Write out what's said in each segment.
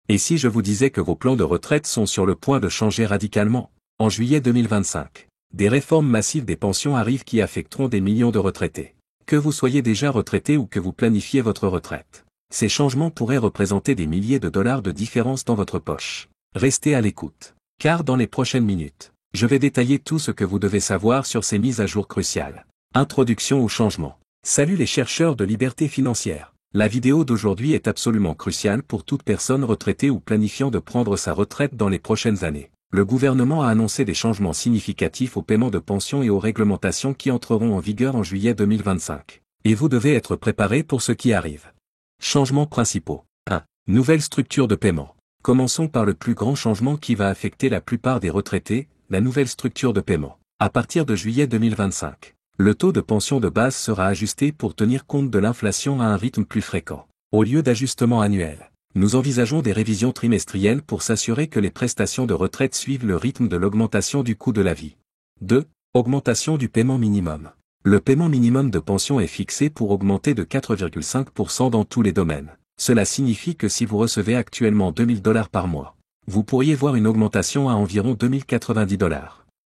Et si je vous disais que vos plans de retraite sont sur le point de changer radicalement? En juillet 2025, des réformes massives des pensions arrivent qui affecteront des millions de retraités. Que vous soyez déjà retraité ou que vous planifiez votre retraite, ces changements pourraient représenter des milliers de dollars de différence dans votre poche. Restez à l'écoute, car dans les prochaines minutes, je vais détailler tout ce que vous devez savoir sur ces mises à jour cruciales. Introduction au changement. Salut les chercheurs de liberté financière. La vidéo d'aujourd'hui est absolument cruciale pour toute personne retraitée ou planifiant de prendre sa retraite dans les prochaines années. Le gouvernement a annoncé des changements significatifs au paiement de pensions et aux réglementations qui entreront en vigueur en juillet 2025. Et vous devez être préparé pour ce qui arrive. Changements principaux. 1. Nouvelle structure de paiement. Commençons par le plus grand changement qui va affecter la plupart des retraités, la nouvelle structure de paiement. À partir de juillet 2025. Le taux de pension de base sera ajusté pour tenir compte de l'inflation à un rythme plus fréquent. Au lieu d'ajustements annuels, nous envisageons des révisions trimestrielles pour s'assurer que les prestations de retraite suivent le rythme de l'augmentation du coût de la vie. 2. Augmentation du paiement minimum. Le paiement minimum de pension est fixé pour augmenter de 4,5% dans tous les domaines. Cela signifie que si vous recevez actuellement $2000 par mois, vous pourriez voir une augmentation à environ $2090.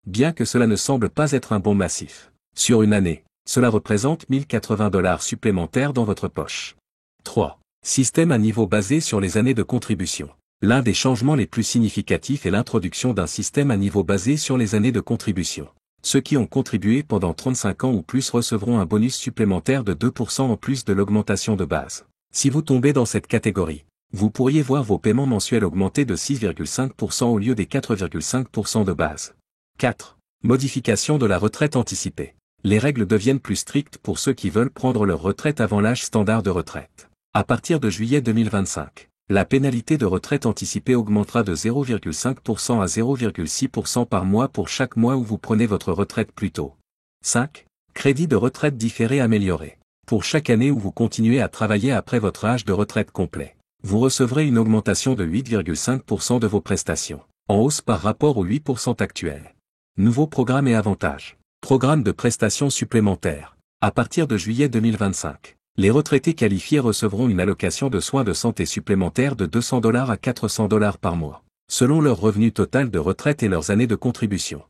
Bien que cela ne semble pas être un bond massif. Sur une année, cela représente $1080 supplémentaires dans votre poche. 3. Système à niveau basé sur les années de contribution. L'un des changements les plus significatifs est l'introduction d'un système à niveau basé sur les années de contribution. Ceux qui ont contribué pendant 35 ans ou plus recevront un bonus supplémentaire de 2% en plus de l'augmentation de base. Si vous tombez dans cette catégorie, vous pourriez voir vos paiements mensuels augmenter de 6,5% au lieu des 4,5% de base. 4. Modification de la retraite anticipée. Les règles deviennent plus strictes pour ceux qui veulent prendre leur retraite avant l'âge standard de retraite. À partir de juillet 2025, la pénalité de retraite anticipée augmentera de 0,5% à 0,6% par mois pour chaque mois où vous prenez votre retraite plus tôt. 5. Crédit de retraite différé amélioré. Pour chaque année où vous continuez à travailler après votre âge de retraite complet, vous recevrez une augmentation de 8,5% de vos prestations, en hausse par rapport aux 8% actuels. Nouveaux programmes et avantages. Programme de prestations supplémentaires. À partir de juillet 2025, les retraités qualifiés recevront une allocation de soins de santé supplémentaire de $200 à $400 par mois, selon leur revenu total de retraite et leurs années de contribution.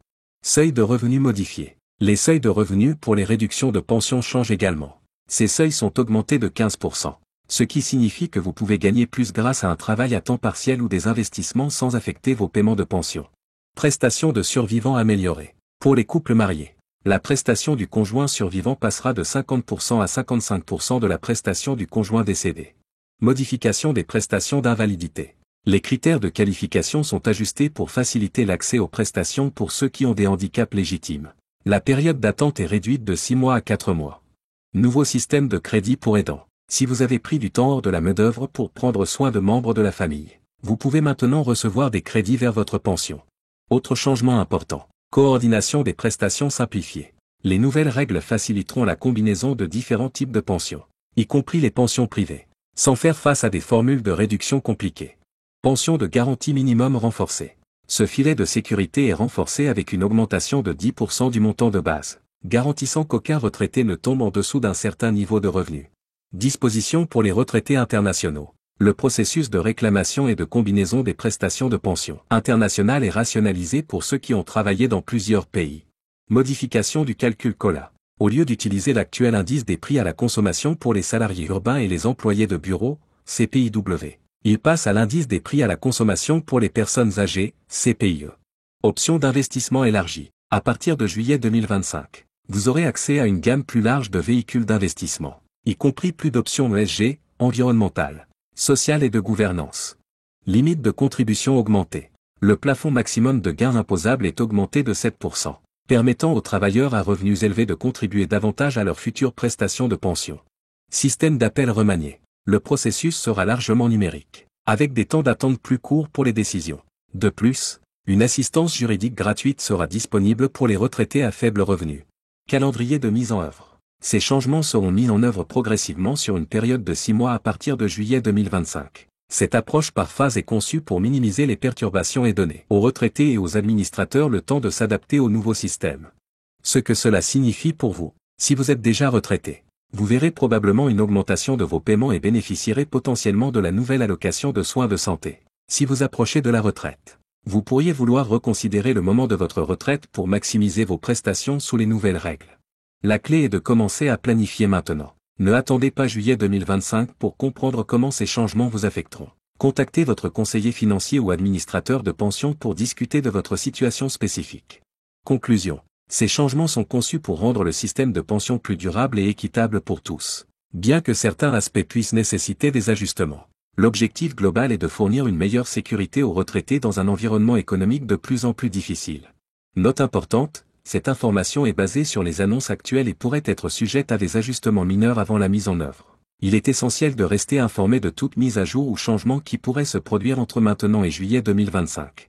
Seuil de revenus modifié. Les seuils de revenus pour les réductions de pension changent également. Ces seuils sont augmentés de 15%, ce qui signifie que vous pouvez gagner plus grâce à un travail à temps partiel ou des investissements sans affecter vos paiements de pension. Prestations de survivants améliorées. Pour les couples mariés, la prestation du conjoint survivant passera de 50% à 55% de la prestation du conjoint décédé. Modification des prestations d'invalidité. Les critères de qualification sont ajustés pour faciliter l'accès aux prestations pour ceux qui ont des handicaps légitimes. La période d'attente est réduite de 6 mois à 4 mois. Nouveau système de crédit pour aidants. Si vous avez pris du temps hors de la main-d'œuvre pour prendre soin de membres de la famille, vous pouvez maintenant recevoir des crédits vers votre pension. Autre changement important. Coordination des prestations simplifiées. Les nouvelles règles faciliteront la combinaison de différents types de pensions, y compris les pensions privées, sans faire face à des formules de réduction compliquées. Pension de garantie minimum renforcée. Ce filet de sécurité est renforcé avec une augmentation de 10% du montant de base, garantissant qu'aucun retraité ne tombe en dessous d'un certain niveau de revenu. Dispositions pour les retraités internationaux. Le processus de réclamation et de combinaison des prestations de pension internationales est rationalisé pour ceux qui ont travaillé dans plusieurs pays. Modification du calcul COLA. Au lieu d'utiliser l'actuel indice des prix à la consommation pour les salariés urbains et les employés de bureau, CPIW, il passe à l'indice des prix à la consommation pour les personnes âgées, CPIE. Option d'investissement élargie. À partir de juillet 2025, vous aurez accès à une gamme plus large de véhicules d'investissement, y compris plus d'options ESG, environnementales, sociale et de gouvernance. Limite de contribution augmentée. Le plafond maximum de gains imposables est augmenté de 7%, permettant aux travailleurs à revenus élevés de contribuer davantage à leurs futures prestations de pension. Système d'appel remanié. Le processus sera largement numérique, avec des temps d'attente plus courts pour les décisions. De plus, une assistance juridique gratuite sera disponible pour les retraités à faible revenu. Calendrier de mise en œuvre. Ces changements seront mis en œuvre progressivement sur une période de 6 mois à partir de juillet 2025. Cette approche par phase est conçue pour minimiser les perturbations et donner aux retraités et aux administrateurs le temps de s'adapter au nouveau système. Ce que cela signifie pour vous, si vous êtes déjà retraité, vous verrez probablement une augmentation de vos paiements et bénéficierez potentiellement de la nouvelle allocation de soins de santé. Si vous approchez de la retraite, vous pourriez vouloir reconsidérer le moment de votre retraite pour maximiser vos prestations sous les nouvelles règles. La clé est de commencer à planifier maintenant. Ne attendez pas juillet 2025 pour comprendre comment ces changements vous affecteront. Contactez votre conseiller financier ou administrateur de pension pour discuter de votre situation spécifique. Conclusion. Ces changements sont conçus pour rendre le système de pension plus durable et équitable pour tous. Bien que certains aspects puissent nécessiter des ajustements, l'objectif global est de fournir une meilleure sécurité aux retraités dans un environnement économique de plus en plus difficile. Note importante, cette information est basée sur les annonces actuelles et pourrait être sujette à des ajustements mineurs avant la mise en œuvre. Il est essentiel de rester informé de toute mise à jour ou changement qui pourrait se produire entre maintenant et juillet 2025.